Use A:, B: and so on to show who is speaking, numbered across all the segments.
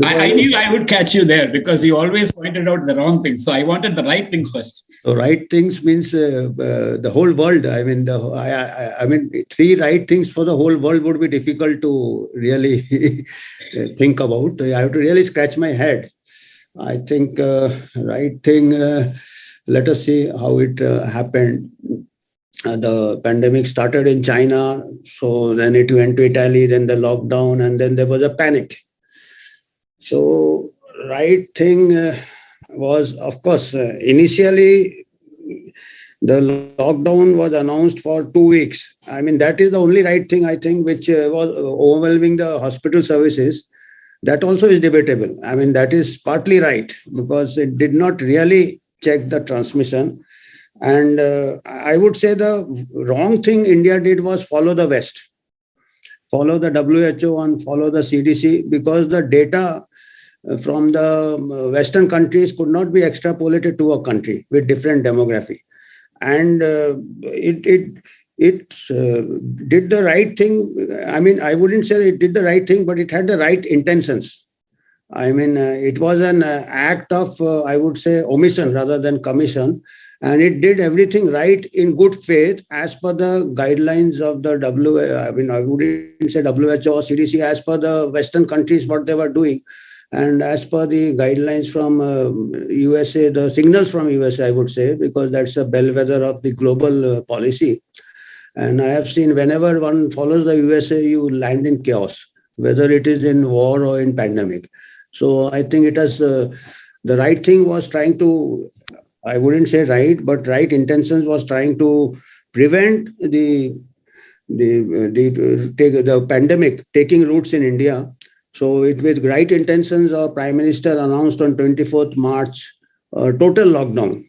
A: I knew I would catch you there because you always pointed out the wrong things. So I wanted the right things first.
B: So right things means the whole world. I mean, I mean, three right things for the whole world would be difficult to really think about. I have to really scratch my head. I think right thing. Let us see how it happened. The pandemic started in China, so then it went to Italy, then the lockdown, and then there was a panic. So, right thing was, of course, initially the lockdown was announced for 2 weeks. I mean, that is the only right thing, I think, which was overwhelming the hospital services. That also is debatable. I mean, that is partly right because it did not really check the transmission. And I would say the wrong thing India did was follow the West, follow the WHO and follow the CDC, because the data from the Western countries could not be extrapolated to a country with different demography. And it did the right thing. I mean, I wouldn't say it did the right thing, but it had the right intentions. I mean, it was an act of, I would say, omission rather than commission. And it did everything right in good faith as per the guidelines of the I mean, I wouldn't say WHO or CDC, as per the Western countries, what they were doing. And as per the guidelines from USA, the signals from USA, I would say, because that's a bellwether of the global policy. And I have seen whenever one follows the USA, you land in chaos, whether it is in war or in pandemic. So I think it has, the right thing was trying to, I wouldn't say right, but right intentions was trying to prevent the pandemic taking roots in India. So it with right intentions, our Prime Minister announced on 24th March total lockdown.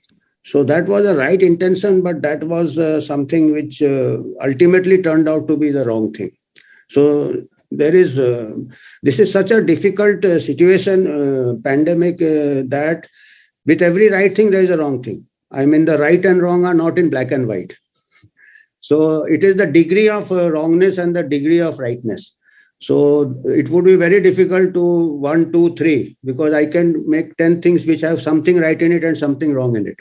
B: So that was a right intention, but that was something which ultimately turned out to be the wrong thing. So there is, this is such a difficult situation, pandemic, that with every right thing, there is a wrong thing. I mean, the right and wrong are not in black and white. So it is the degree of wrongness and the degree of rightness. So it would be very difficult to 1, 2, 3, because I can make 10 things which have something right in it and something wrong in it.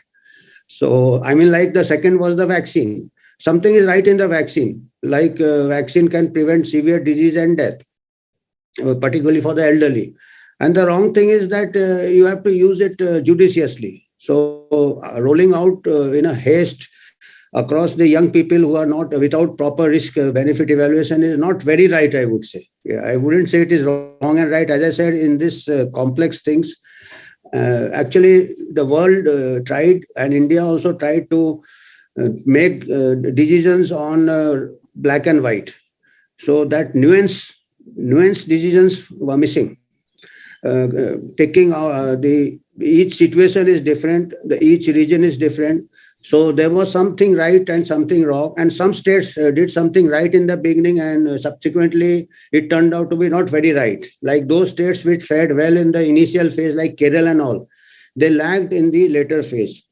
B: So, I mean, like the second was the vaccine. Something is right in the vaccine, like vaccine can prevent severe disease and death, particularly for the elderly. And the wrong thing is that you have to use it judiciously. So rolling out in a haste across the young people who are not without proper risk benefit evaluation is not very right, I would say. Yeah, I wouldn't say it is wrong and right. As I said, in this complex things, actually the world tried, and India also tried to make decisions on black and white. So that nuanced decisions were missing. Taking each situation is different, each region is different. So there was something right and something wrong, and some states did something right in the beginning, and subsequently it turned out to be not very right. Like those states which fared well in the initial phase, like Kerala and all, they lagged in the later phase.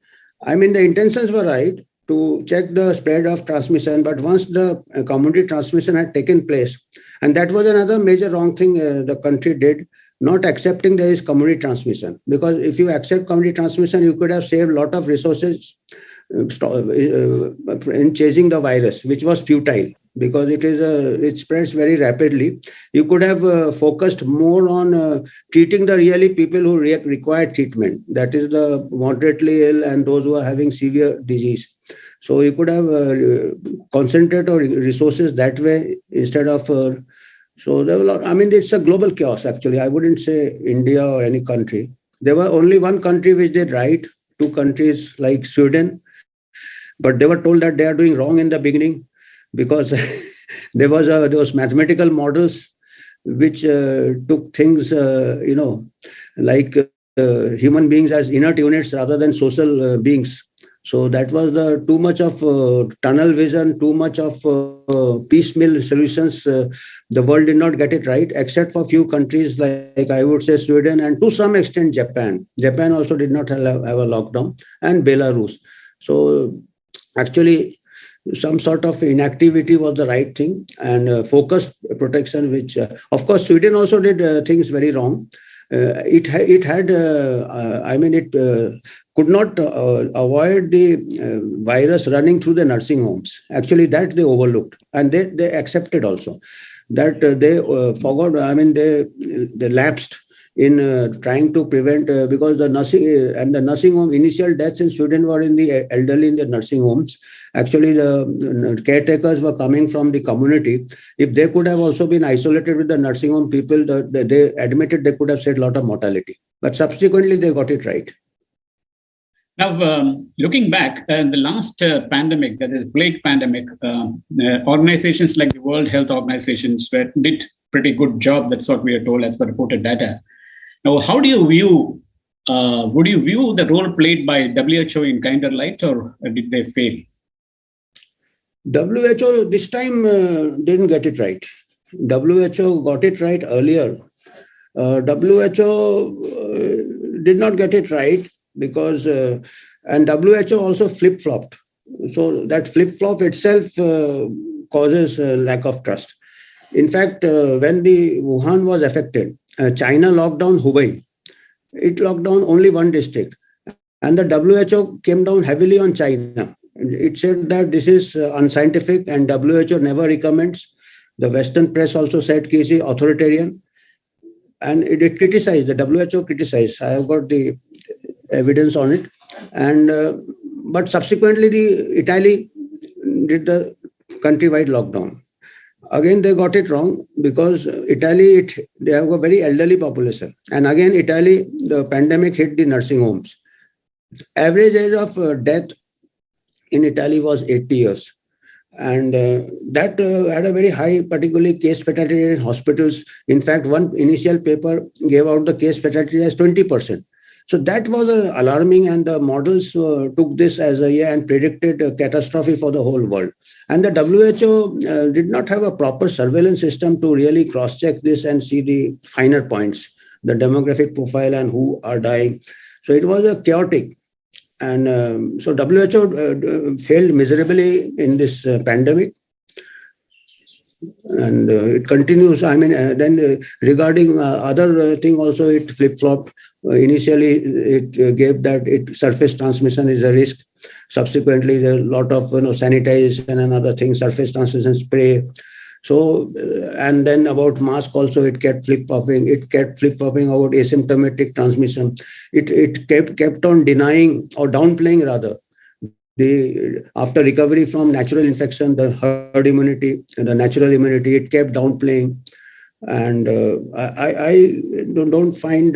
B: I mean, the intentions were right to check the spread of transmission, but once the community transmission had taken place, and that was another major wrong thing the country did, not accepting there is community transmission. Because if you accept community transmission, you could have saved a lot of resources in chasing the virus, which was futile because it spreads very rapidly. You could have focused more on treating the really people who require treatment, that is the moderately ill and those who are having severe disease. So you could have concentrated on resources that way instead of so there were I mean, it's a global chaos, actually. I wouldn't say India or any country. There were only one country which did right, two countries like Sweden, but they were told that they are doing wrong in the beginning because there was mathematical models which took things, like human beings as inert units rather than social beings. So that was the too much of tunnel vision, too much of piecemeal solutions. The world did not get it right, except for a few countries like I would say Sweden and to some extent Japan. Japan also did not have a lockdown, and Belarus. So actually, some sort of inactivity was the right thing, and focused protection, which of course Sweden also did things very wrong. It had I mean it could not avoid the virus running through the nursing homes. Actually, that they overlooked, and they accepted also that they forgot. I mean, they lapsed in trying to prevent, because the nursing home initial deaths in Sweden were in the elderly in the nursing homes. Actually, the caretakers were coming from the community. If they could have also been isolated with the nursing home people, they admitted they could have saved a lot of mortality. But subsequently, they got it right.
A: Now, looking back, the last pandemic, that is plague pandemic, organizations like the World Health Organizations did pretty good job. That's what we are told as per reported data. Now, how do you view, would you view the role played by WHO in kinder light, or did they fail?
B: WHO this time didn't get it right. WHO got it right earlier. WHO did not get it right because, and WHO also flip-flopped. So that flip-flop itself causes lack of trust. In fact, when the Wuhan was affected, China locked down Hubei. It locked down only one district. And the WHO came down heavily on China. It said that this is unscientific, and WHO never recommends. The Western press also said it is authoritarian. And it criticized, the WHO criticized. I have got the evidence on it. And but subsequently, Italy did the countrywide lockdown. Again, they got it wrong because Italy, they have a very elderly population. And again, Italy, the pandemic hit the nursing homes. Average age of death in Italy was 80 years. And that had a very high, particularly case fatality rate in hospitals. In fact, one initial paper gave out the case fatality as 20%. So that was alarming, and the models took this as a year and predicted a catastrophe for the whole world. And the WHO did not have a proper surveillance system to really cross-check this and see the finer points, the demographic profile and who are dying. So it was a chaotic. And so WHO failed miserably in this pandemic. And it continues. I mean, then regarding other thing also, it flip-flopped. Initially, it gave that surface transmission is a risk. Subsequently, there are a lot of sanitization and other things, surface transmission spray. So, and then about mask also, it kept flip-flopping. It kept flip-flopping about asymptomatic transmission. It kept on denying or downplaying rather. After recovery from natural infection, the herd immunity and the natural immunity, it kept downplaying. And I don't find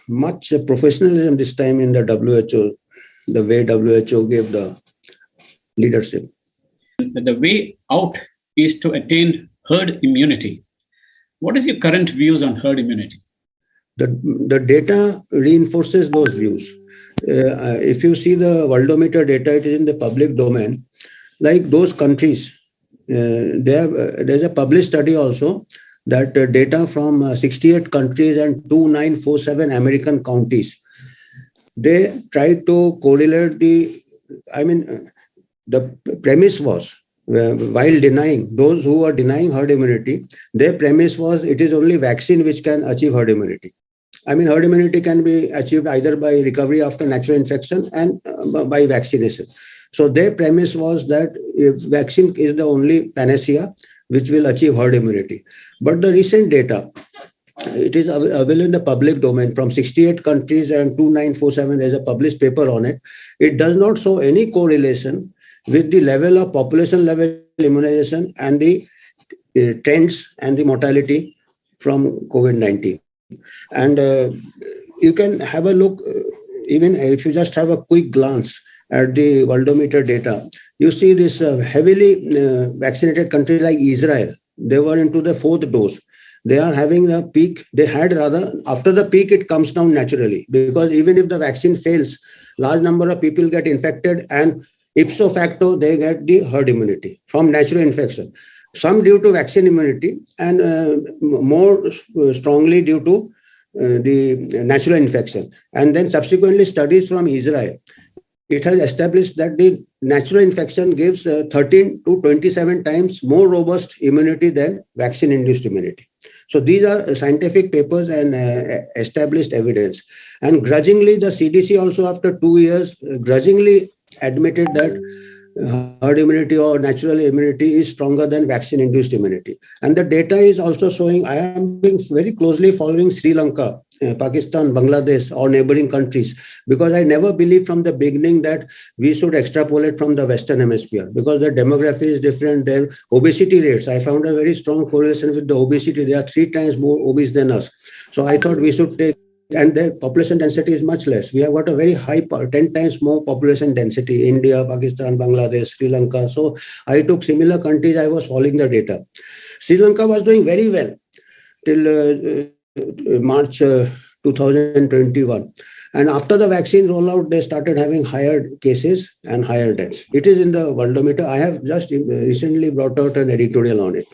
B: much professionalism this time in the WHO, the way WHO gave the leadership.
A: The way out is to attain herd immunity. What is your current views on herd immunity?
B: The data reinforces those views. If you see the worldometer data, it is in the public domain. Like those countries, there's a published study also that data from 68 countries and 2947 American counties, they tried to correlate the premise was, while denying, those who are denying herd immunity, their premise was it is only vaccine which can achieve herd immunity. I mean, herd immunity can be achieved either by recovery after natural infection and by vaccination. So their premise was that vaccine is the only panacea which will achieve herd immunity. But the recent data, it is available in the public domain from 68 countries and 2947, there's a published paper on it. It does not show any correlation with the level of population level immunization and the trends and the mortality from COVID-19. And you can have a look, even if you just have a quick glance at the worldometer data, you see this heavily vaccinated countries like Israel. They were into the 4th dose. They are having a peak. They had rather, after the peak, it comes down naturally, because even if the vaccine fails, large number of people get infected and ipso facto, they get the herd immunity from natural infection. Some due to vaccine immunity and more strongly due to the natural infection. And then subsequently studies from Israel, it has established that the natural infection gives 13 to 27 times more robust immunity than vaccine-induced immunity. So these are scientific papers and established evidence. And grudgingly, the CDC also after 2 years grudgingly admitted that herd immunity or natural immunity is stronger than vaccine-induced immunity. And the data is also showing, I am being very closely following Sri Lanka, Pakistan, Bangladesh, or neighboring countries, because I never believed from the beginning that we should extrapolate from the Western Hemisphere, because their demography is different, their obesity rates. I found a very strong correlation with the obesity. They are 3 times more obese than us. So I thought we should take, and the population density is much less. We have got a very high, 10 times more population density, India, Pakistan, Bangladesh, Sri Lanka. So I took similar countries, I was following the data. Sri Lanka was doing very well till March 2021. And after the vaccine rollout, they started having higher cases and higher deaths. It is in the Worldometer. I have just recently brought out an editorial on it,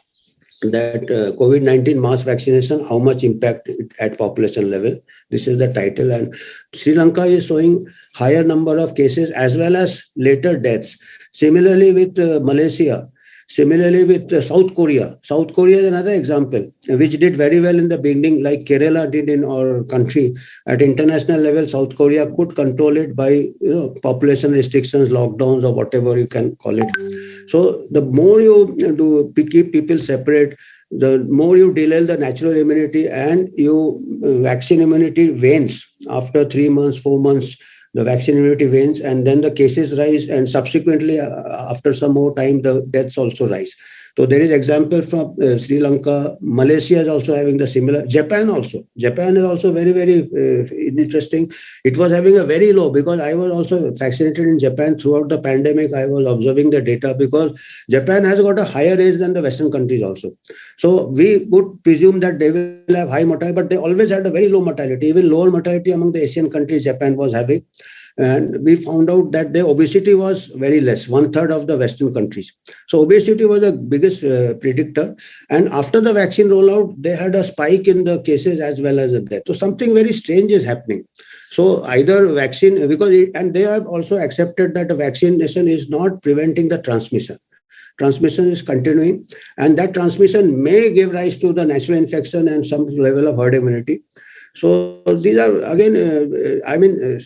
B: that COVID-19 mass vaccination, how much impact at population level. This is the title. And Sri Lanka is showing higher number of cases as well as later deaths. Similarly with Malaysia. Similarly with South Korea. South Korea is another example, which did very well in the beginning, like Kerala did in our country. At international level, South Korea could control it by population restrictions, lockdowns, or whatever you can call it. So the more you do keep people separate, the more you delay the natural immunity, and you vaccine immunity wanes after 3 months, 4 months. The vaccine immunity wanes, and then the cases rise, and subsequently, after some more time, the deaths also rise. So there is example from Sri Lanka. Malaysia is also having the similar. Japan also. Japan is also very, very interesting. It was having a very low, because I was also vaccinated in Japan throughout the pandemic. I was observing the data, because Japan has got a higher age than the Western countries also. So we would presume that they will have high mortality, but they always had a very low mortality. Even lower mortality among the Asian countries Japan was having. And we found out that the obesity was very less, 1/3 of the Western countries. So obesity was the biggest predictor. And after the vaccine rollout, they had a spike in the cases as well as the death. So something very strange is happening. So either vaccine, and they have also accepted that the vaccination is not preventing the transmission. Transmission is continuing, and that transmission may give rise to the natural infection and some level of herd immunity. So these are, again,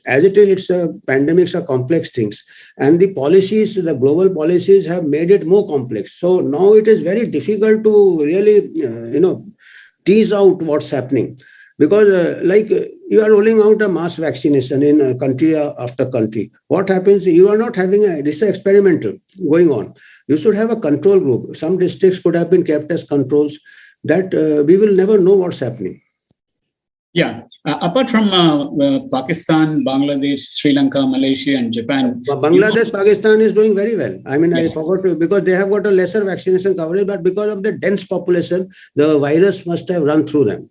B: as it is, it's pandemics are complex things. And the policies, the global policies have made it more complex. So now it is very difficult to really, tease out what's happening. Because you are rolling out a mass vaccination in country after country. What happens, you are not having this is experimental going on. You should have a control group. Some districts could have been kept as controls, that we will never know what's happening.
A: Yeah. Apart from Pakistan, Bangladesh, Sri Lanka, Malaysia, and Japan.
B: Bangladesh, Pakistan is doing very well. I mean, I forgot to, because they have got a lesser vaccination coverage, but because of the dense population, the virus must have run through them.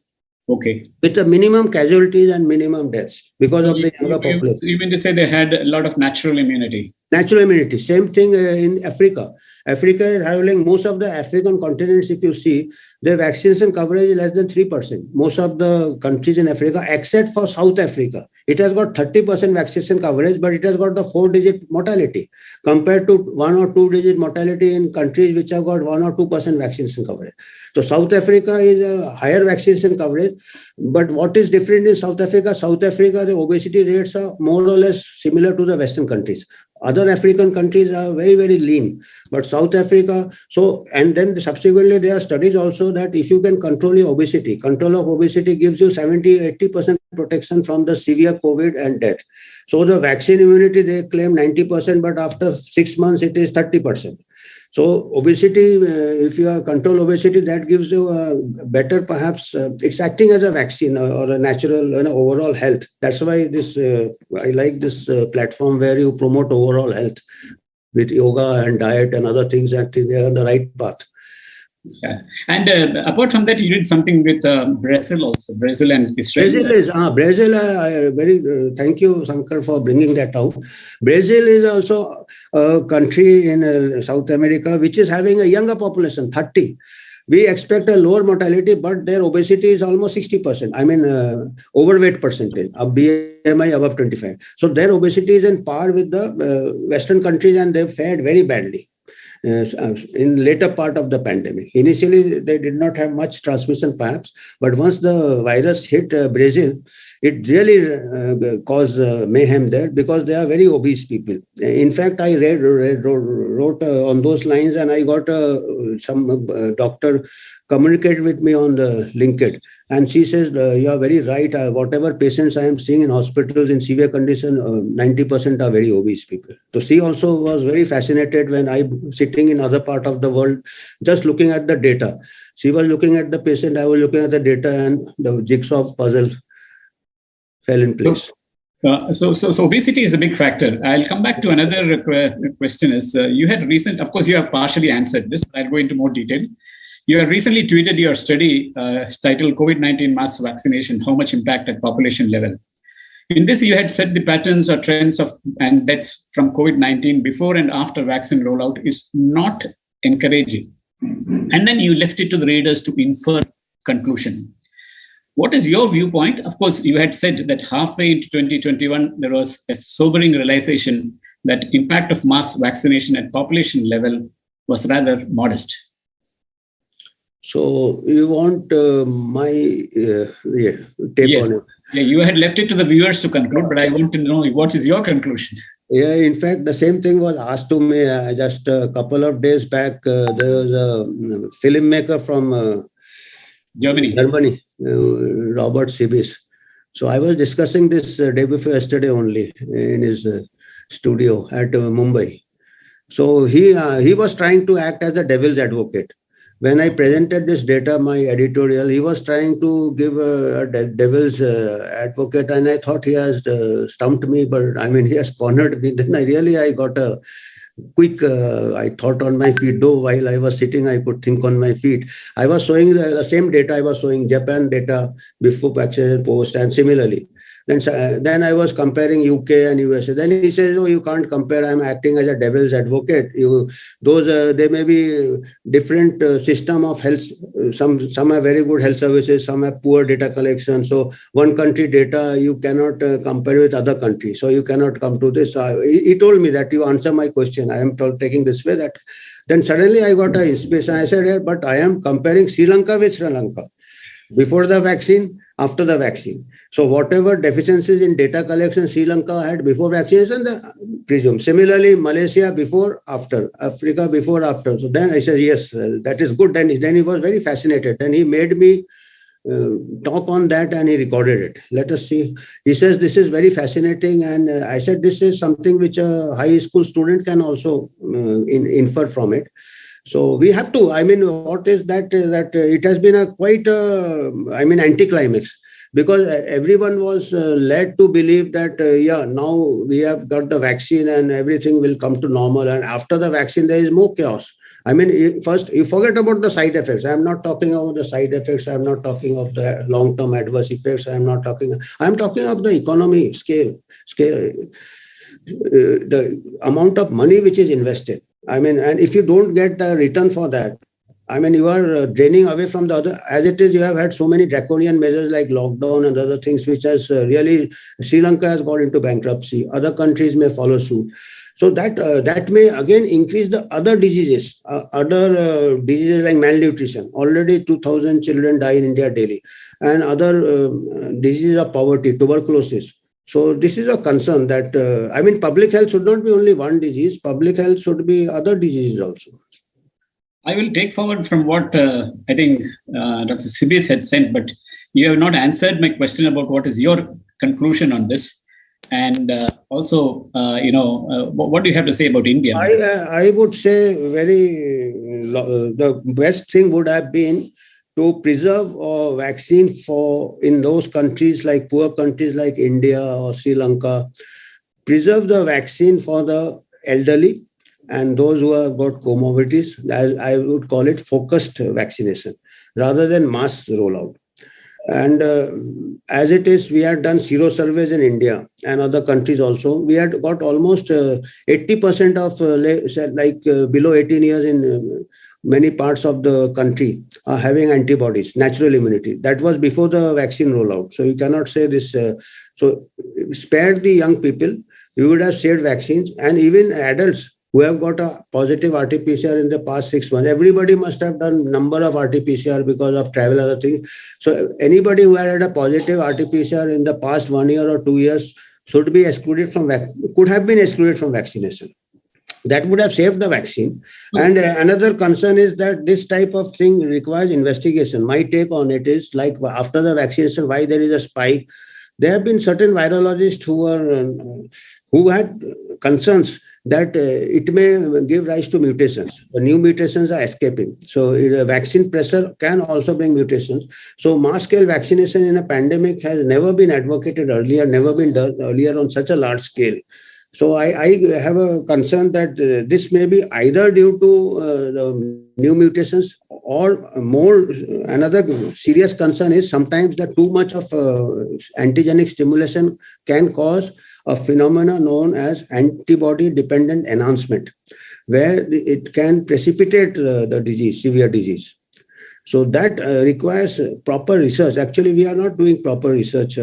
A: Okay.
B: With the minimum casualties and minimum deaths because of the younger population.
A: You mean to say they had a lot of natural immunity? Natural
B: immunity. Same thing in Africa. Africa is having, most of the African continents, if you see, their vaccination coverage is less than 3%. Most of the countries in Africa, except for South Africa, it has got 30% vaccination coverage, but it has got the 4-digit mortality compared to 1 or 2-digit mortality in countries which have got 1 or 2% vaccination coverage. So South Africa is a higher vaccination coverage. But what is different in South Africa? South Africa, the obesity rates are more or less similar to the Western countries. Other African countries are very, very lean. But South Africa, and then subsequently there are studies also that if you can control your obesity, control of obesity gives you 70-80% protection from the severe COVID and death. So the vaccine immunity, they claim 90%, but after 6 months, it is 30%. So obesity, if you control obesity, that gives you a better, perhaps, it's acting as a vaccine or a natural overall health. That's why I like this platform where you promote overall health with yoga and diet and other things, that they are on the right path.
A: Yeah. And apart from that, you did something with Brazil also, Brazil and Israel.
B: Thank you, Shankar, for bringing that out. Brazil is also a country in South America, which is having a younger population, 30. we expect a lower mortality, but their obesity is almost 60%. I mean, overweight percentage of BMI above 25. So their obesity is in par with the Western countries, and they've fared very badly in later part of the pandemic. Initially, they did not have much transmission perhaps, but once the virus hit Brazil, it really caused mayhem there because they are very obese people. In fact, I wrote on those lines, and I got some doctor communicated with me on the LinkedIn. And she says, you are very right. Whatever patients I am seeing in hospitals in severe condition, 90% are very obese people. So she also was very fascinated when I sitting in other part of the world, just looking at the data. She was looking at the patient, I was looking at the data, and the jigsaw puzzle fell in place.
A: So obesity is a big factor. I'll come back to another question. Is you had recent, of course, you have partially answered this, but I'll go into more detail. You have recently tweeted your study titled COVID-19 mass vaccination, how much impact at population level. In this, you had said the patterns or trends of and deaths from COVID-19 before and after vaccine rollout is not encouraging. And then you left it to the readers to infer conclusion. What is your viewpoint? Of course, you had said that halfway into 2021, there was a sobering realization that impact of mass vaccination at population level was rather modest.
B: So you want my take on it?
A: Yeah, you had left it to the viewers to conclude, but I want to know what is your conclusion.
B: Yeah, in fact, the same thing was asked to me just a couple of days back. There was a filmmaker from Germany, Robert Sibis. So I was discussing this day before yesterday only in his studio at Mumbai. So he was trying to act as a devil's advocate. When I presented this data, my editorial, he was trying to give a devil's advocate, and I thought he has stumped me, but I mean, he has cornered me. Then I got a quick, I thought on my feet, though while I was sitting, I could think on my feet. I was showing the same data, I was showing Japan data before vaccination, post, and similarly. Then I was comparing UK and USA. Then he says, "No, you can't compare. I'm acting as a devil's advocate. They may be different system of health. Some have very good health services. Some have poor data collection. So one country data you cannot compare with other countries. So you cannot come to this." He told me that you answer my question. I am taking this way. That then suddenly I got an inspiration. I said, "Hey, but I am comparing Sri Lanka with Sri Lanka before the vaccine, after the vaccine. So whatever deficiencies in data collection Sri Lanka had before vaccination, presume. Similarly, Malaysia before, after, Africa before, after." So then I said, yes, that is good. Then he was very fascinated. Then he made me talk on that, and he recorded it. Let us see. He says, this is very fascinating. And I said, this is something which a high school student can also infer from it. So we have to, I mean, what is that it has been a quite, anticlimax, because everyone was led to believe that, now we have got the vaccine and everything will come to normal. And after the vaccine, there is more chaos. I mean, first, you forget about the side effects. I'm not talking about the side effects. I'm not talking of the long-term adverse effects. I'm talking of the economy scale, the amount of money which is invested. I mean, and if you don't get the return for that, I mean, you are draining away from the other. As it is, you have had so many draconian measures like lockdown and other things, which has really, Sri Lanka has got into bankruptcy. Other countries may follow suit. So that may again increase the other diseases, diseases like malnutrition. Already 2,000 children die in India daily, and other diseases of poverty, tuberculosis. So this is a concern that, public health should not be only one disease. Public health should be other diseases also.
A: I will take forward from what I think Dr. Sibis had said, but you have not answered my question about what is your conclusion on this. And also, what do you have to say about India?
B: I would say the best thing would have been to preserve a vaccine in those countries like poor countries like India or Sri Lanka, preserve the vaccine for the elderly and those who have got comorbidities, as I would call it, focused vaccination rather than mass rollout. And as it is, we had done zero surveys in India and other countries also. We had got almost 80% of below 18 years in many parts of the country are having antibodies, natural immunity. That was before the vaccine rollout. So you cannot say this. So spared the young people, you would have saved vaccines, and even adults who have got a positive RT-PCR in the past 6 months. Everybody must have done number of RT-PCR because of travel, other things. So anybody who had a positive RT-PCR in the past 1 year or 2 years should be excluded from could have been excluded from vaccination. That would have saved the vaccine. And another concern is that this type of thing requires investigation. My take on it is like after the vaccination, why there is a spike. There have been certain virologists who had concerns that it may give rise to mutations. The new mutations are escaping. So vaccine pressure can also bring mutations. So mass scale vaccination in a pandemic has never been advocated earlier, never been done earlier on such a large scale. So I have a concern that this may be either due to the new mutations or more. Another serious concern is sometimes that too much of antigenic stimulation can cause a phenomenon known as antibody-dependent enhancement, where it can precipitate the disease, severe disease. So that requires proper research. Actually, we are not doing proper research.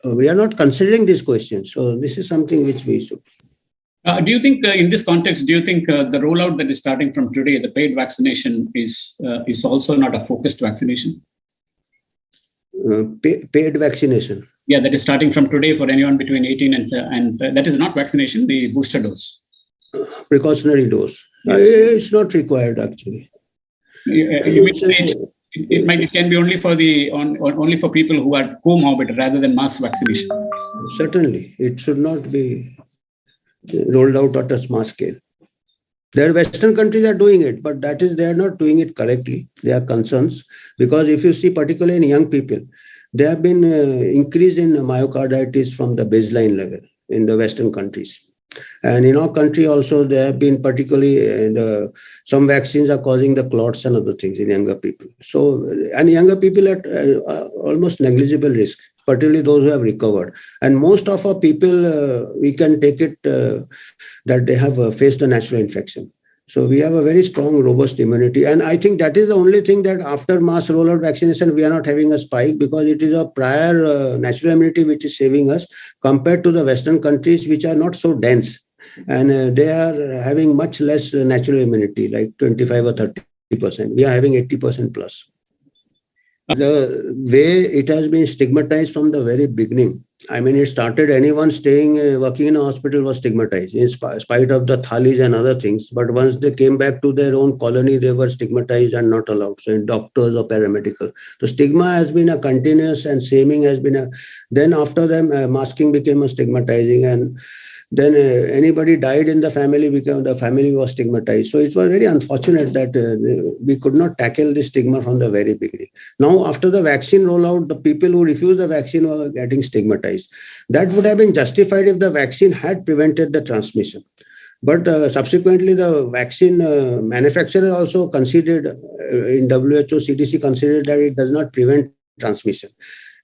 B: We are not considering these questions. So this is something which we should.
A: Do you think, in this context, do you think the rollout that is starting from today, the paid vaccination, is also not a focused vaccination?
B: Paid vaccination?
A: Yeah, that is starting from today for anyone between 18 and that is not vaccination, the booster dose.
B: Precautionary dose. Yes. It's not required, actually.
A: It can be only for only for people who are comorbid rather than mass vaccination.
B: Certainly, it should not be rolled out at a small scale. There are Western countries that are doing it, but they are not doing it correctly. There are concerns because if you see, particularly in young people, there have been increase in myocarditis from the baseline level in the Western countries. And in our country also, there have been particularly some vaccines are causing the clots and other things in younger people. So, and younger people at almost negligible risk, particularly those who have recovered. And most of our people, we can take it that they have faced a natural infection. So we have a very strong, robust immunity. And I think that is the only thing that after mass rollout vaccination, we are not having a spike because it is a prior natural immunity which is saving us compared to the Western countries which are not so dense. And they are having much less natural immunity, like 25 or 30%. We are having 80% plus. The way it has been stigmatized from the very beginning. I mean, it started anyone working in a hospital was stigmatized in spite of the thalis and other things. But once they came back to their own colony, they were stigmatized and not allowed. So in doctors or paramedical. So stigma has been a continuous and shaming has been then after them, masking became a stigmatizing and then anybody died in the family, the family was stigmatized. So it was very unfortunate that we could not tackle this stigma from the very beginning. Now, after the vaccine rollout, the people who refused the vaccine were getting stigmatized. That would have been justified if the vaccine had prevented the transmission. But subsequently, the vaccine manufacturer also considered, in WHO, CDC considered that it does not prevent transmission.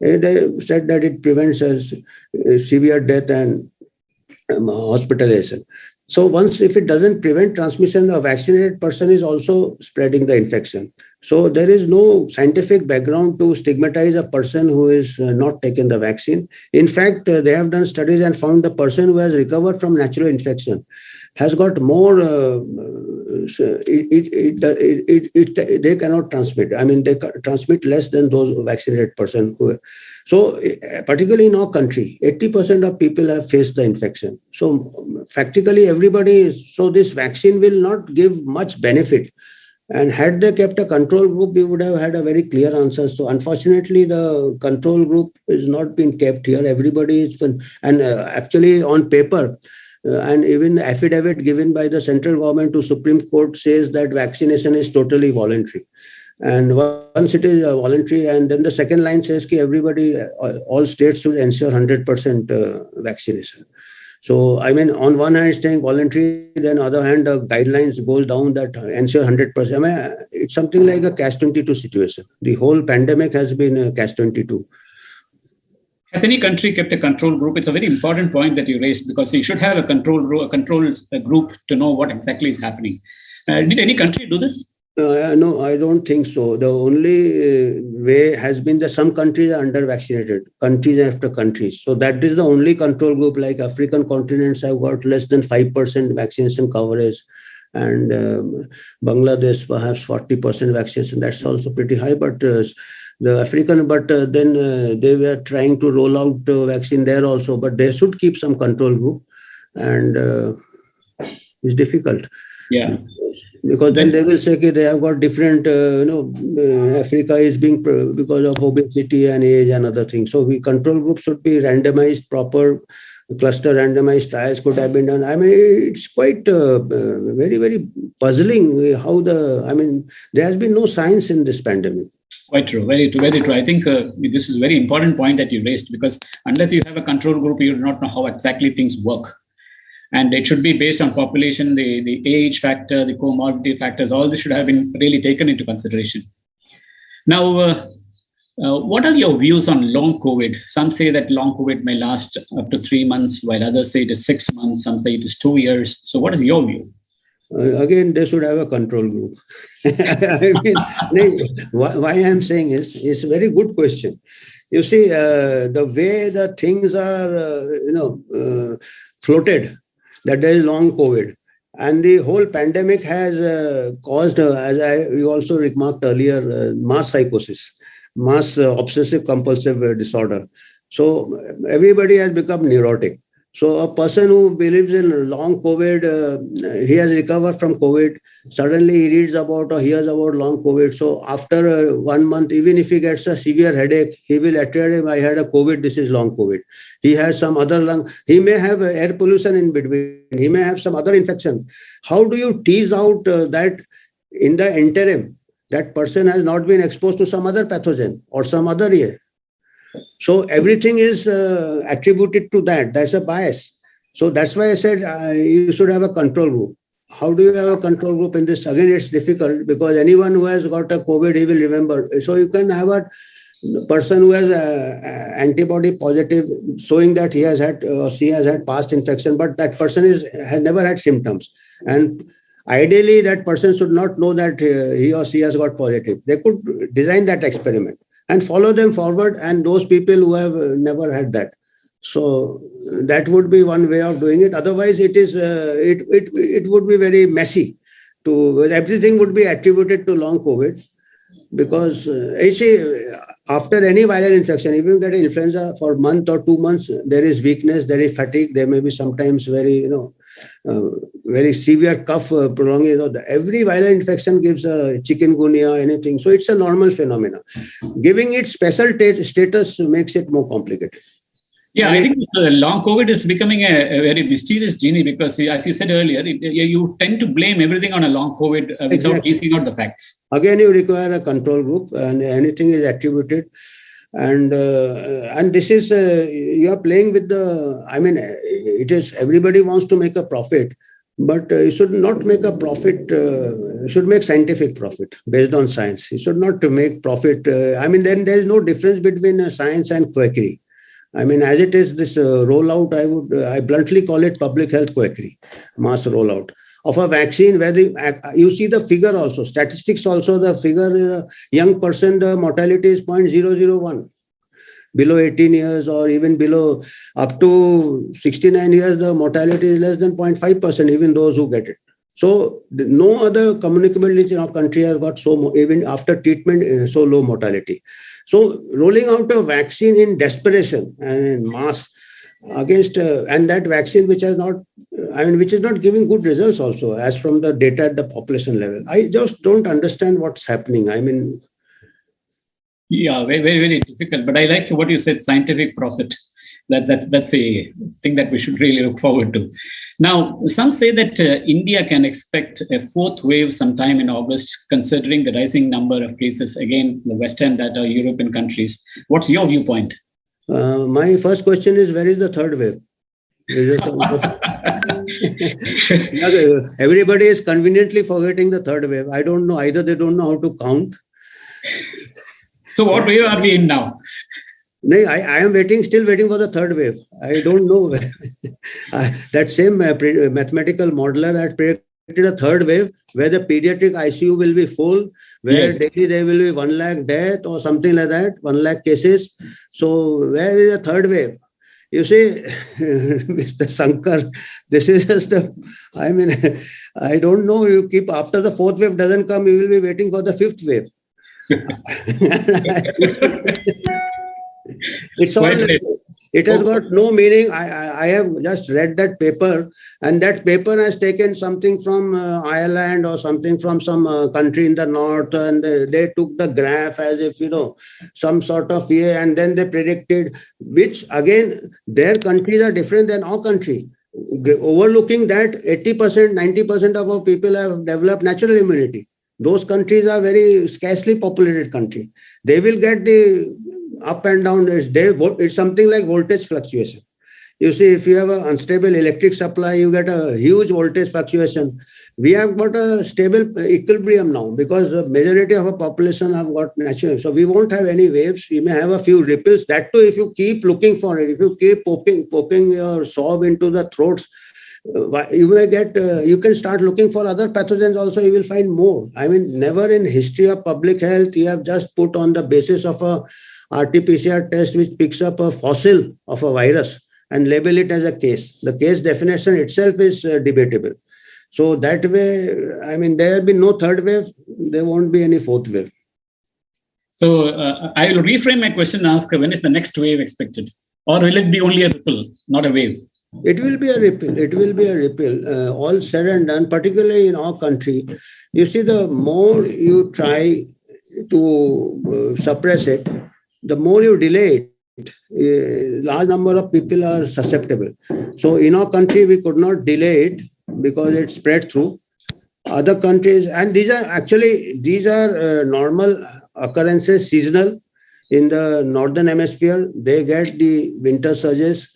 B: They said that it prevents severe death and hospitalization. So once if it doesn't prevent transmission, a vaccinated person is also spreading the infection. So there is no scientific background to stigmatize a person who is not taken the vaccine. In fact, they have done studies and found the person who has recovered from natural infection has got more, they cannot transmit. I mean, they transmit less than those vaccinated person. So particularly in our country, 80% of people have faced the infection. So practically everybody, so this vaccine will not give much benefit. And had they kept a control group, we would have had a very clear answer. So unfortunately, the control group is not being kept here. Everybody is, and actually on paper, and even the affidavit given by the central government to Supreme Court says that vaccination is totally voluntary. And once it is voluntary, and then the second line says that everybody, all states should ensure 100% vaccination. So, I mean, on one hand, it's saying voluntary, then on the other hand, the guidelines goes down that ensure 100%. I mean, it's something like a catch-22 situation. The whole pandemic has been a catch-22.
A: Has any country kept a control group? It's a very important point that you raised because you should have a control group to know what exactly is happening. Did any country do this?
B: No, I don't think so. The only way has been that some countries are under-vaccinated, countries after countries. So that is the only control group. Like African continents have got less than 5% vaccination coverage, and Bangladesh perhaps 40% vaccination. That's also pretty high. But the African, but then they were trying to roll out vaccine there also. But they should keep some control group, and it's difficult.
A: Yeah.
B: Because then they will say that they have got different, Africa is being because of obesity and age and other things. So we control groups should be randomized, proper cluster randomized trials could have been done. I mean, it's quite very, very puzzling how there has been no science in this pandemic.
A: Quite true. Very true. Very true. I think this is a very important point that you raised, because unless you have a control group, you do not know how exactly things work. And it should be based on population, the age factor, the comorbidity factors. All this should have been really taken into consideration. Now, what are your views on long COVID? Some say that long COVID may last up to 3 months, while others say it is 6 months. Some say it is 2 years. So what is your view?
B: Again, they should have a control group. I mean, why I'm saying is, it's a very good question. You see, the way the things are, floated, that there is long COVID. And the whole pandemic has caused, as we also remarked earlier, mass psychosis, mass obsessive compulsive disorder. So everybody has become neurotic. So a person who believes in long COVID, he has recovered from COVID. Suddenly he reads about or hears about long COVID. So after 1 month, even if he gets a severe headache, he will attend him, I had a COVID, this is long COVID. He has some other lung, he may have air pollution in between, he may have some other infection. How do you tease out that in the interim, that person has not been exposed to some other pathogen or some other year? So everything is attributed to that. That's a bias. So that's why I said you should have a control group. How do you have a control group in this? Again, it's difficult because anyone who has got a COVID, he will remember. So you can have a person who has antibody positive, showing that he has had or she has had past infection, but that person has never had symptoms. And ideally, that person should not know that he or she has got positive. They could design that experiment and follow them forward, and those people who have never had that. So that would be one way of doing it. Otherwise, it would be very messy. Everything would be attributed to long COVID, because you see, after any viral infection, even if you get influenza for a month or 2 months, there is weakness, there is fatigue, there may be sometimes very very severe cough prolonging. Every viral infection gives a chikungunya, anything. So it's a normal phenomenon. Giving it special status makes it more complicated.
A: Yeah, I think long COVID is becoming a very mysterious genie, because, as you said earlier, you tend to blame everything on a long COVID without teasing out the facts. Again,
B: you require a control group, and anything is attributed. And this is you are playing with the. I mean, it is everybody wants to make a profit, but you should not make a profit. You should make scientific profit based on science. You should not make profit. Then there is no difference between science and quackery. I mean, as it is, this rollout, I bluntly call it public health quackery, mass rollout of a vaccine, where you see the figure also, statistics also, the figure, young person, the mortality is 0.001. Below 18 years or even below, up to 69 years, the mortality is less than 0.5%, even those who get it. So no other communicable disease in our country has got even after treatment, so low mortality. So rolling out a vaccine in desperation and in mass against, and that vaccine which is not giving good results also, as from the data at the population level. I just don't understand what's happening.
A: Yeah, very, very, very difficult. But I like what you said, scientific profit. That's a thing that we should really look forward to. Now, some say that India can expect a fourth wave sometime in August, considering the rising number of cases, again, the Western data, European countries. What's your viewpoint?
B: My first question is, where is the third wave? Everybody is conveniently forgetting the third wave. I don't know. Either they don't know how to count.
A: So what wave are we in now?
B: No, I am still waiting for the third wave. I don't know. That same mathematical modeler had predicted a third wave where the pediatric ICU will be full, where daily there will be 1 lakh death or something like that, 1 lakh cases. So where is the third wave? You see, Mr. Shankar, this is just I don't know. You keep after the fourth wave doesn't come, you will be waiting for the fifth wave. It's all. It has got no meaning. I have just read that paper, and that paper has taken something from Ireland or something from some country in the north, and they took the graph as if, some sort of year, and then they predicted, which again, their countries are different than our country. Overlooking that, 80%, 90% of our people have developed natural immunity. Those countries are very scarcely populated country. They will get the up and down. It's something like voltage fluctuation. You see, if you have an unstable electric supply, you get a huge voltage fluctuation. We have got a stable equilibrium now because the majority of our population have got natural. So we won't have any waves. We may have a few ripples. That too, if you keep looking for it, if you keep poking your swab into the throats, you may get, you can start looking for other pathogens also, you will find more. Never in history of public health, you have just put on the basis of a RT-PCR test which picks up a fossil of a virus and label it as a case. The case definition itself is debatable. So that way, there will be no third wave, there won't be any fourth wave.
A: So I will reframe my question and ask, when is the next wave expected? Or will it be only a ripple, not a wave?
B: It will be a ripple. It will be a ripple. All said and done, particularly in our country. You see, the more you try to suppress it, the more you delay it, a large number of people are susceptible. So in our country, we could not delay it because it spread through other countries. And these are normal occurrences, seasonal. In the northern hemisphere, they get the winter surges.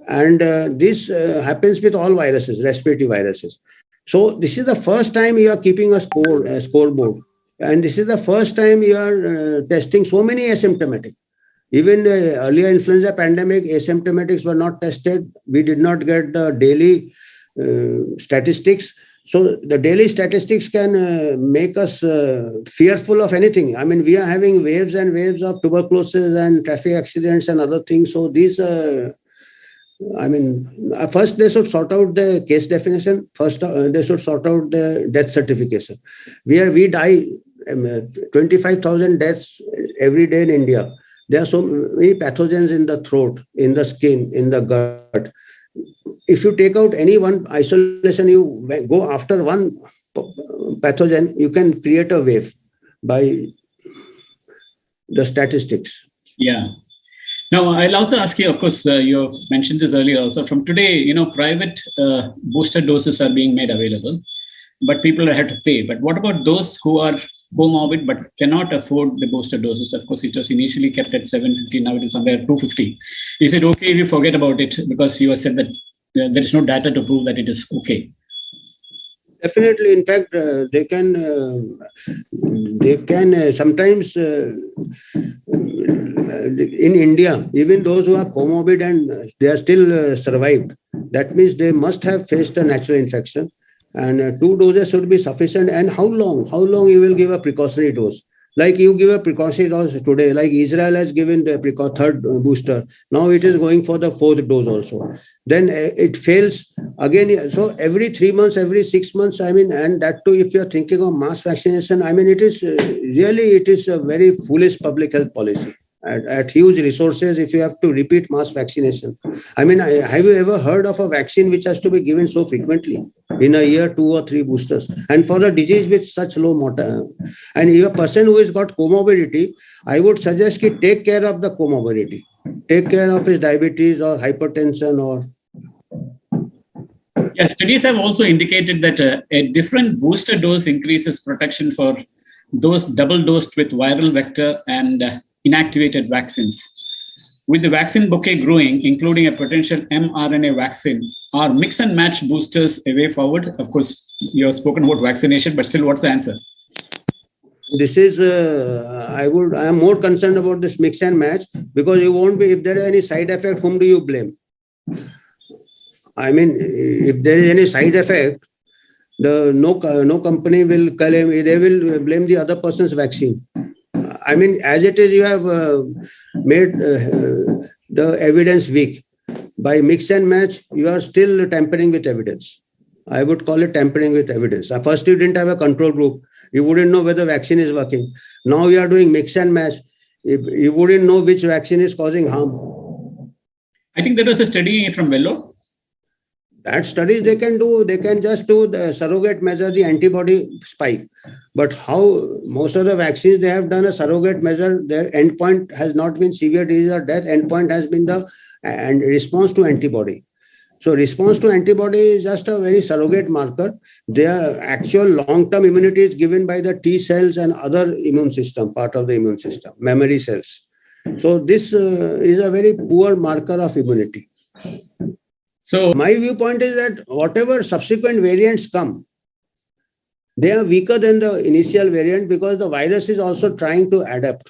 B: And this happens with all viruses, respiratory viruses. So this is the first time you are keeping a scoreboard. And this is the first time you are testing so many asymptomatic. Even the earlier influenza pandemic, asymptomatics were not tested. We did not get the daily statistics. So the daily statistics can make us fearful of anything. We are having waves and waves of tuberculosis and traffic accidents and other things. So these first they should sort out the case definition. First, they should sort out the death certification. We die 25,000 deaths every day in India. There are so many pathogens in the throat, in the skin, in the gut. If you take out any one isolation, you go after one pathogen, you can create a wave by the statistics.
A: Yeah. Now, I'll also ask you, of course, you mentioned this earlier also. From today, private booster doses are being made available, but people have to pay. But what about those who are comorbid but cannot afford the booster doses? Of course, it was initially kept at 750, now it is somewhere 250. Is it okay if you forget about it? Because you have said that there is no data to prove that it is okay.
B: Definitely. In fact, they can sometimes in India, even those who are comorbid and they are still survived, that means they must have faced a natural infection. And 2 doses should be sufficient. And how long? How long you will give a precautionary dose? Like you give a precautionary dose today, like Israel has given the third booster. Now it is going for the 4th dose also. Then it fails again. So every 3 months, every 6 months, and that too, if you are thinking of mass vaccination, it is a very foolish public health policy. At huge resources, if you have to repeat mass vaccination. Have you ever heard of a vaccine which has to be given so frequently in a year, 2 or 3 boosters? And for a disease with such low mortality. And if a person who has got comorbidity, I would suggest to take care of the comorbidity. Take care of his diabetes or hypertension or...
A: Yeah, studies have also indicated that a different booster dose increases protection for those double dosed with viral vector and inactivated vaccines. With the vaccine bouquet growing, including a potential mRNA vaccine, are mix and match boosters a way forward? Of course, you have spoken about vaccination, but still, what's the answer?
B: This is, I am more concerned about this mix and match because you won't be, if there is any side effect, whom do you blame? If there is any side effect, no company will claim, they will blame the other person's vaccine. I mean, as it is, you have made the evidence weak. By mix and match, you are still tampering with evidence. I would call it tampering with evidence. At first, you didn't have a control group. You wouldn't know whether vaccine is working. Now you are doing mix and match. You wouldn't know which vaccine is causing harm.
A: I think there was a study from Vellore.
B: That studies they can do. They can just do the surrogate measure the antibody spike. But how most of the vaccines, they have done a surrogate measure. Their endpoint has not been severe disease or death. Endpoint has been the response to antibody. So response to antibody is just a very surrogate marker. Their actual long-term immunity is given by the T cells and other immune system, part of the immune system, memory cells. So this is a very poor marker of immunity. So my viewpoint is that whatever subsequent variants come, they are weaker than the initial variant because the virus is also trying to adapt.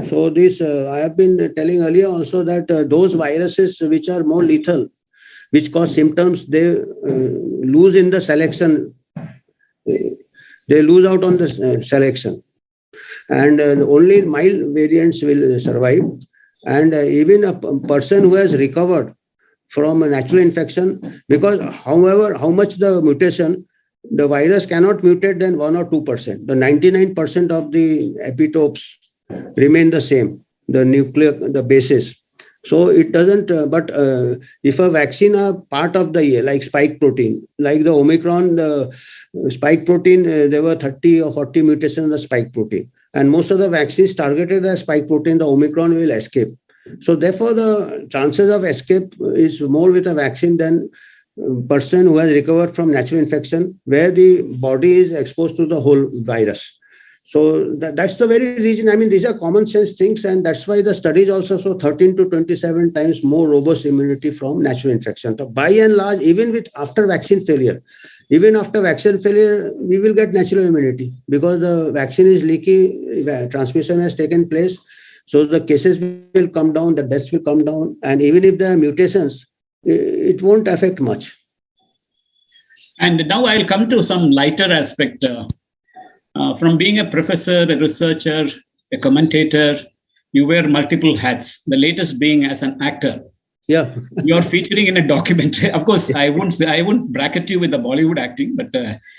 B: So this, I have been telling earlier also that those viruses which are more lethal, which cause symptoms, they lose in the selection. They lose out on the selection. And only mild variants will survive. And even a person who has recovered from a natural infection, because however, how much the mutation, the virus cannot mutate than 1 or 2%. The 99% of the epitopes remain the same, the nucleic, the bases. So it doesn't, but if a vaccine are part of the, like spike protein, like the Omicron, the spike protein, there were 30 or 40 mutations in the spike protein. And most of the vaccines targeted as spike protein, the Omicron will escape. So therefore, the chances of escape is more with a vaccine than a person who has recovered from natural infection, where the body is exposed to the whole virus. So that's the very reason. I mean, these are common sense things, and that's why the studies also show 13 to 27 times more robust immunity from natural infection. So by and large, even with after vaccine failure, we will get natural immunity because the vaccine is leaky, transmission has taken place. So the cases will come down, the deaths will come down, and even if there are mutations, it won't affect much.
A: And now I'll come to some lighter aspect. From being a professor, a researcher, a commentator, you wear multiple hats. The latest being as an actor.
B: Yeah,
A: you're featuring in a documentary. Of course, I won't bracket you with the Bollywood acting, but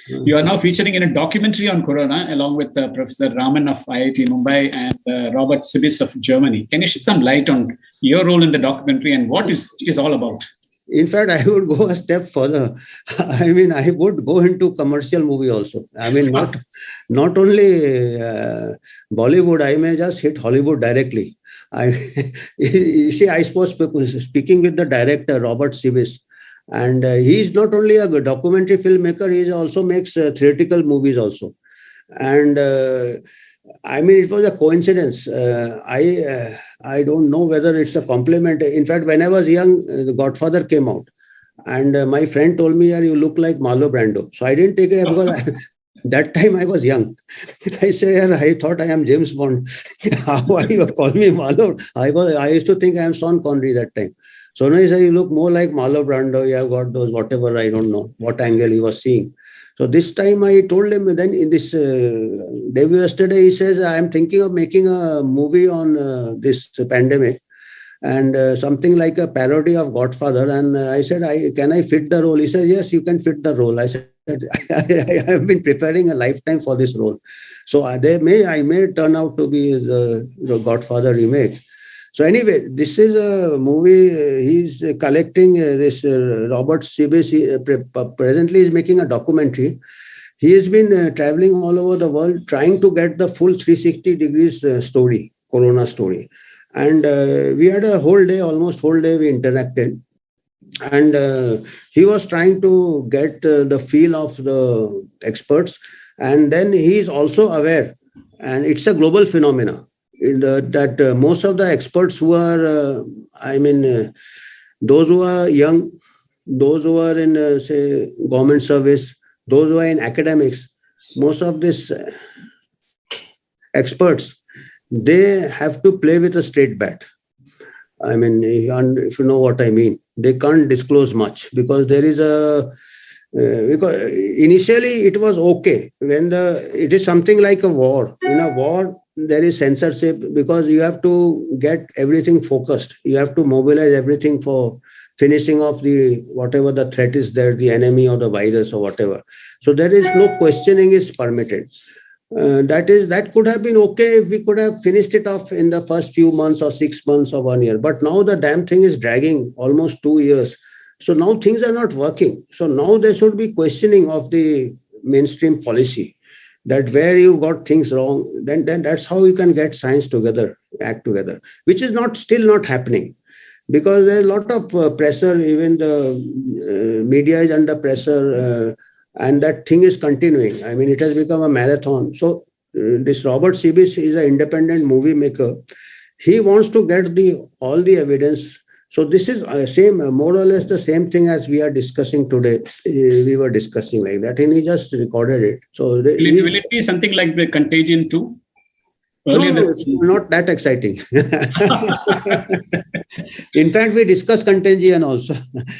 A: you are now featuring in a documentary on Corona along with Professor Raman of IIT Mumbai and Robert Sibis of Germany. Can you shed some light on your role in the documentary and what it is all about?
B: In fact, I would go a step further. I mean, I would go into commercial movie also. I mean, not only Bollywood, I may just hit Hollywood directly. You see, I suppose speaking with the director, Robert Sibis, and he's not only a documentary filmmaker, he also makes theatrical movies also. And I mean, it was a coincidence. I don't know whether it's a compliment. In fact, when I was young, The Godfather came out. And my friend told me, you look like Marlon Brando. So I didn't take it because that time I was young. I said, I thought I am James Bond. How are you call me Marlon? I used to think I am Sean Connery that time. So now he said, you look more like Marlon Brando. You have got those, whatever, I don't know what angle he was seeing. So this time I told him, then in this debut yesterday, he says, I am thinking of making a movie on this pandemic and something like a parody of Godfather. And I said, can I fit the role? He said, yes, you can fit the role. I said, I have been preparing a lifetime for this role. So I may turn out to be the Godfather remake. So anyway, this is a movie. He's collecting this Robert Sibis. Presently, is making a documentary. He has been traveling all over the world trying to get the full 360 degrees story, Corona story. And we had a whole day, almost whole day we interacted. And he was trying to get the feel of the experts. And then he is also aware, and it's a global phenomena, that most of the experts who are, those who are young, those who are in, say, government service, those who are in academics, most of these experts, they have to play with a straight bat. I mean, if you know what I mean, they can't disclose much because there is a Because initially it was okay when it is something like a war. In a war, there is censorship because you have to get everything focused. You have to mobilize everything for finishing off the whatever the threat is there, the enemy or the virus or whatever. So there is no questioning is permitted. That could have been okay if we could have finished it off in the first few months or 6 months or 1 year. But now the damn thing is dragging almost 2 years. So now things are not working. So now there should be questioning of the mainstream policy, that where you got things wrong, then that's how you can get science together, act together, which is still not happening, because there's a lot of pressure. Even the media is under pressure, and that thing is continuing. I mean, it has become a marathon. So this Robert Sibis is an independent movie maker. He wants to get all the evidence. So this is more or less the same thing as we are discussing today. We were discussing like that, and he just recorded it. So
A: will it be something like the Contagion 2?
B: No, it's not that exciting. In fact, we discussed Contagion also.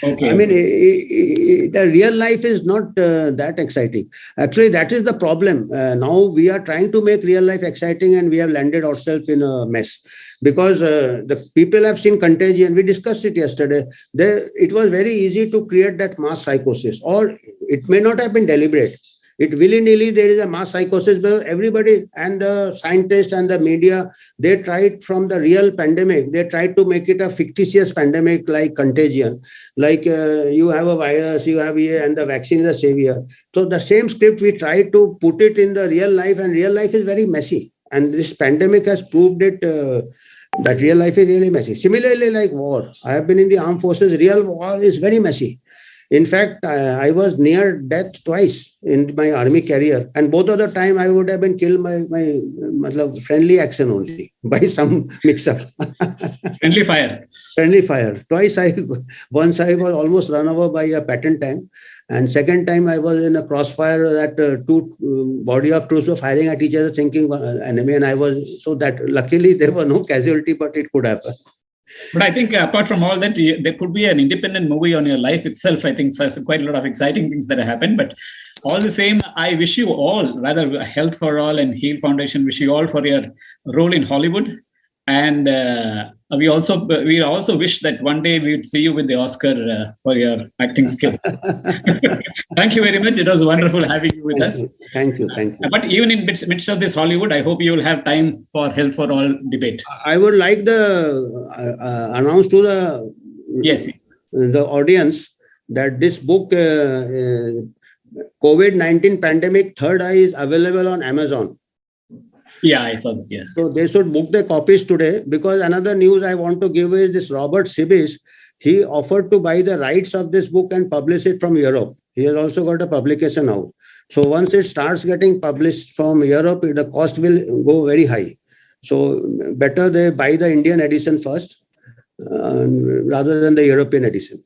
A: Okay.
B: I mean, the real life is not that exciting. Actually, that is the problem. Now we are trying to make real life exciting, and we have landed ourselves in a mess. Because the people have seen Contagion. We discussed it yesterday. It was very easy to create that mass psychosis, or it may not have been deliberate. It willy-nilly, there is a mass psychosis, but everybody and the scientists and the media, they tried from the real pandemic, they tried to make it a fictitious pandemic like Contagion. Like you have a virus, you have and the vaccine is a savior. So the same script, we tried to put it in the real life, and real life is very messy. And this pandemic has proved it, that real life is really messy. Similarly, like war. I have been in the armed forces. Real war is very messy. In fact, I was near death twice in my army career, and both of the time I would have been killed by my friendly action only, by some mix-up.
A: Friendly fire.
B: Friendly fire. Once I was almost run over by a patent tank, and second time I was in a crossfire that two body of troops were firing at each other, thinking enemy, and I was, so that luckily there were no casualty, but it could happen.
A: But I think apart from all that, there could be an independent movie on your life itself. I think there's quite a lot of exciting things that have happened. But all the same, I wish you all, rather Health for All and Heal Foundation, wish you all for your role in Hollywood. And we also wish that one day we would see you with the Oscar for your acting skill. Thank you very much. It was wonderful having you with us.
B: Thank you.
A: But even in midst of this Hollywood, I hope you will have time for Health for All debate.
B: I would like the announce to the audience that this book, COVID-19 Pandemic Third Eye, is available on Amazon.
A: Yeah, I saw that. Yeah.
B: So they should book their copies today, because another news I want to give is this Robert Sibis. He offered to buy the rights of this book and publish it from Europe. He has also got a publication out. So once it starts getting published from Europe, the cost will go very high. So better they buy the Indian edition first rather than the European edition.